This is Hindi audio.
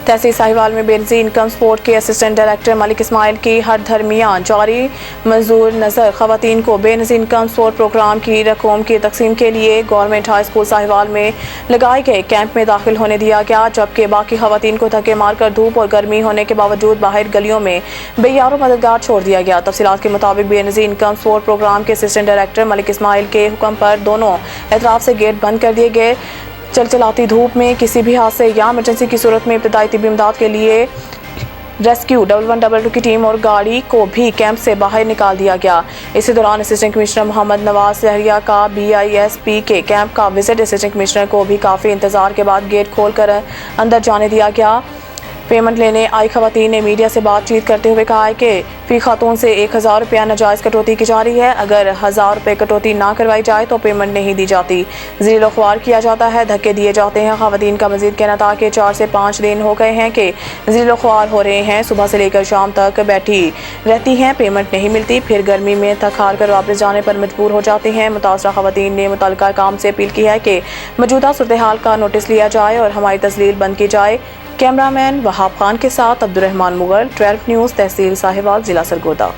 तहसील साहिवाल में बेनजीर इनकम सपोर्ट के असिस्टेंट डायरेक्टर मलिक इस्माइल की हर दरमियान जारी मंजूर नज़र खवातीन को बेनजीर इनकम सपोर्ट प्रोग्राम की रकूम की तकसीम के लिए गवर्नमेंट हाई स्कूल साहिवाल में लगाए गए कैंप में दाखिल होने दिया गया, जबकि बाकी खवातीन को धक्के मारकर धूप और गर्मी होने के बावजूद बाहर गलियों में बेयारो मददगार छोड़ दिया गया। तफसीलात के मुताबिक बेनजीर इनकम सपोर्ट प्रोग्राम के असिस्टेंट डायरेक्टर मलिक इस्माइल के हुक्म पर दोनों एतराफ से गेट बंद कर दिए गए। चलचलाती धूप में किसी भी हादसे या इमरजेंसी की सूरत में इब्तदाई तिब्बी इमदाद के लिए रेस्क्यू 1122 की टीम और गाड़ी को भी कैंप से बाहर निकाल दिया गया। इसी दौरान असिस्टेंट कमिश्नर मोहम्मद नवाज सहरिया का BISP के कैंप का विजिट असिस्टेंट कमिश्नर को भी काफ़ी इंतजार के बाद गेट खोलकर अंदर जाने दिया गया। पेमेंट लेने आई खवातीन ने मीडिया से बातचीत करते हुए कहा है कि फी खातून से 1000 रुपया नाजायज़ कटौती की जा रही है। अगर 1000 रुपये कटौती ना करवाई जाए तो पेमेंट नहीं दी जाती, ज़ीरो ख्वार किया जाता है, धक्के दिए जाते हैं। खवातीन का मजीद कहना था कि 4 से 5 दिन हो गए हैं कि ज़ीरो ख्वार हो रहे हैं, सुबह से लेकर शाम तक बैठी रहती हैं, पेमेंट नहीं मिलती, फिर गर्मी में थक हार कर वापस जाने पर मजबूर हो जाती हैं। मुतासरा खवातीन ने मुतल्लिका काम से अपील की है कि मौजूदा सूरत हाल का नोटिस लिया जाए और हमारी तस्लील बंद की जाए। कैमरामैन वहाब खान के साथ अब्दुर्रहमान मुगल, 12 न्यूज़, तहसील साहिवाल, जिला सरगोदा।